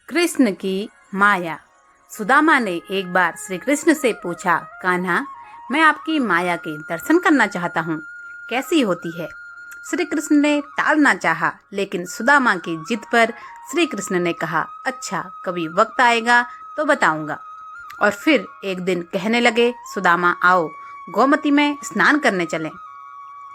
कृष्ण की माया। सुदामा ने एक बार श्री कृष्ण से पूछा, कान्हा, मैं आपकी माया के दर्शन करना चाहता हूँ, कैसी होती है? श्री कृष्ण ने टालना चाहा, लेकिन सुदामा की जिद पर श्री कृष्ण ने कहा, अच्छा, कभी वक्त आएगा तो बताऊंगा। और फिर एक दिन कहने लगे, सुदामा आओ, गोमती में स्नान करने चलें।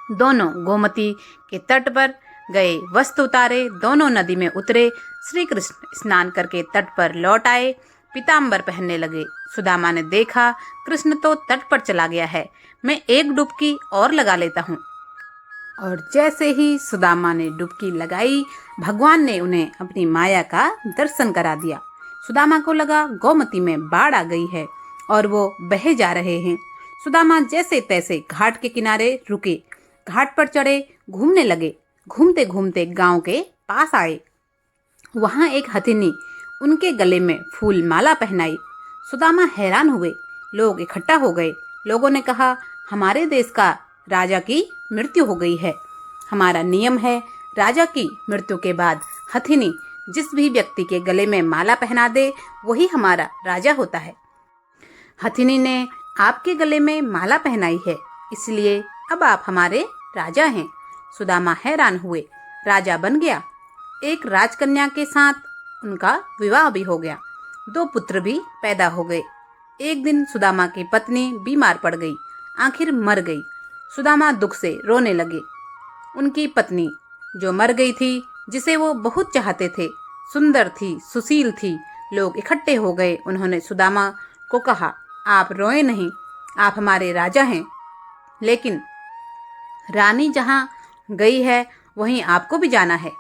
दोनों गोमती के तट पर गए, वस्त्र उतारे, दोनों नदी में उतरे। श्री कृष्ण स्नान करके तट पर लौट आए, पीताम्बर पहनने लगे। सुदामा ने देखा, कृष्ण तो तट पर चला गया है, मैं एक डुबकी और लगा लेता हूँ। और जैसे ही सुदामा ने डुबकी लगाई, भगवान ने उन्हें अपनी माया का दर्शन करा दिया। सुदामा को लगा गोमती में बाढ़ आ गई है और वो बहे जा रहे हैं। सुदामा जैसे तैसे घाट के किनारे रुके, घाट पर चढ़े, घूमने लगे। घूमते घूमते गांव के पास आए। वहां एक हथिनी उनके गले में फूल माला पहनाई। सुदामा हैरान हुए। लोग इकट्ठा हो गए। लोगों ने कहा, हमारे देश का राजा की मृत्यु हो गई है। हमारा नियम है, राजा की मृत्यु के बाद हथिनी जिस भी व्यक्ति के गले में माला पहना दे, वही हमारा राजा होता है। हथिनी ने आपके गले में माला पहनाई है, इसलिए अब आप हमारे राजा हैं। सुदामा हैरान हुए। राजा बन गया। एक राजकन्या के साथ उनका विवाह भी हो गया। 2 पुत्र भी पैदा हो गए। एक दिन सुदामा की पत्नी बीमार पड़ गई, आखिर मर गई। सुदामा दुख से रोने लगे। उनकी पत्नी जो मर गई थी, जिसे वो बहुत चाहते थे, सुंदर थी, सुशील थी। लोग इकट्ठे हो गए। उन्होंने सुदामा को कहा, आप रोए नहीं, आप हमारे राजा हैं, लेकिन रानी जहाँ गई है वहीं आपको भी जाना है।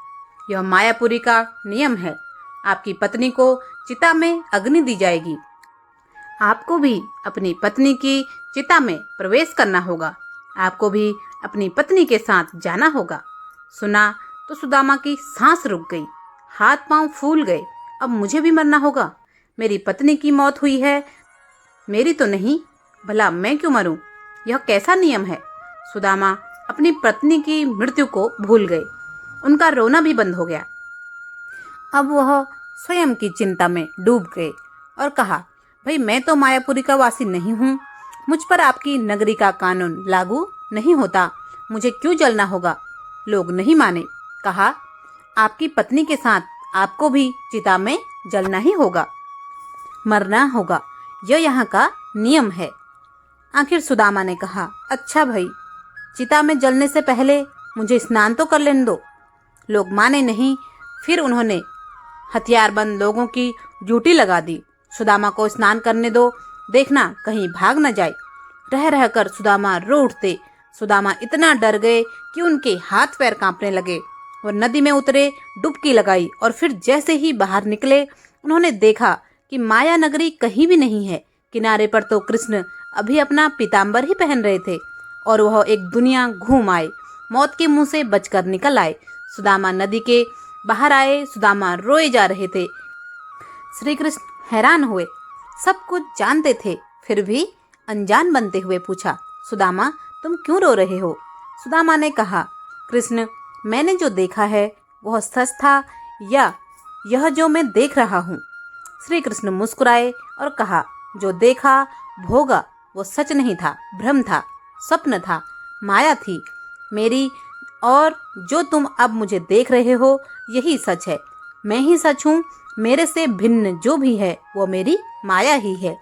यह मायापुरी का नियम है। आपकी पत्नी को चिता में अग्नि दी जाएगी। आपको भी अपनी पत्नी की चिता में प्रवेश करना होगा। आपको भी अपनी पत्नी के साथ जाना होगा। सुना तो सुदामा की सांस रुक गई, हाथ पांव फूल गए। अब मुझे भी मरना होगा। मेरी पत्नी की मौत हुई है, मेरी तो नहीं। भला मैं क्यों मरूं? यह कैसा नियम है? सुदामा अपनी पत्नी की मृत्यु को भूल गए। उनका रोना भी बंद हो गया। अब वह स्वयं की चिंता में डूब गए और कहा, भाई, मैं तो मायापुरी का वासी नहीं हूँ। मुझ पर आपकी नगरी का कानून लागू नहीं होता। मुझे क्यों जलना होगा? लोग नहीं माने। कहा, आपकी पत्नी के साथ आपको भी चिता में जलना ही होगा, मरना होगा। यह यहाँ का नियम है। आखिर सुदामा ने कहा, अच्छा भाई, चिता में जलने से पहले मुझे स्नान तो कर लेने दो। लोग माने नहीं। फिर उन्होंने हथियारबंद लोगों की ड्यूटी लगा दी। सुदामा को स्नान करने दो, देखना कहीं भाग न जाए। रह रहकर सुदामा रो उठते। सुदामा इतना डर गए कि उनके हाथ पैर कांपने लगे। वो नदी में उतरे, डुबकी लगाई और फिर जैसे ही बाहर निकले, उन्होंने देखा कि माया नगरी कहीं भी नहीं है। किनारे पर तो कृष्ण अभी अपना पीताम्बर ही पहन रहे थे और वह एक दुनिया घूम आए, मौत के मुंह से बचकर निकल आए। सुदामा नदी के बाहर आए। सुदामा रोए जा रहे थे। श्री कृष्ण हैरान हुए। सब कुछ जानते थे, फिर भी अनजान बनते हुए पूछा, सुदामा, तुम क्यों रो रहे हो? सुदामा ने कहा, कृष्ण, मैंने जो देखा है वह सच था या यह जो मैं देख रहा हूँ? श्री कृष्ण मुस्कुराए और कहा, जो देखा भोगा वो सच नहीं था, भ्रम था, स्वप्न था, माया थी मेरी। और जो तुम अब मुझे देख रहे हो, यही सच है। मैं ही सच हूँ। मेरे से भिन्न जो भी है वो मेरी माया ही है।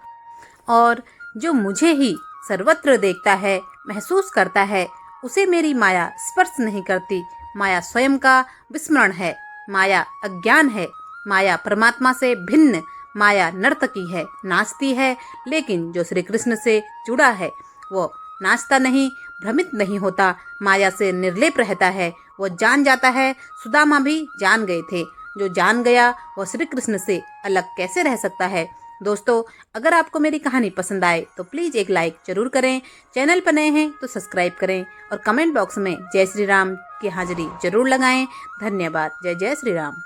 और जो मुझे ही सर्वत्र देखता है, महसूस करता है, उसे मेरी माया स्पर्श नहीं करती। माया स्वयं का विस्मरण है। माया अज्ञान है। माया परमात्मा से भिन्न। माया नर्तकी है, नाचती है, लेकिन जो श्री कृष्ण से जुड़ा है वो नाचता नहीं, भ्रमित नहीं होता, माया से निर्लेप रहता है। वो जान जाता है। सुदामा भी जान गए थे। जो जान गया वह श्री कृष्ण से अलग कैसे रह सकता है? दोस्तों, अगर आपको मेरी कहानी पसंद आए तो प्लीज़ एक लाइक जरूर करें। चैनल पर नए हैं तो सब्सक्राइब करें और कमेंट बॉक्स में जय श्री राम की हाजिरी जरूर लगाएं। धन्यवाद। जय जय श्री राम।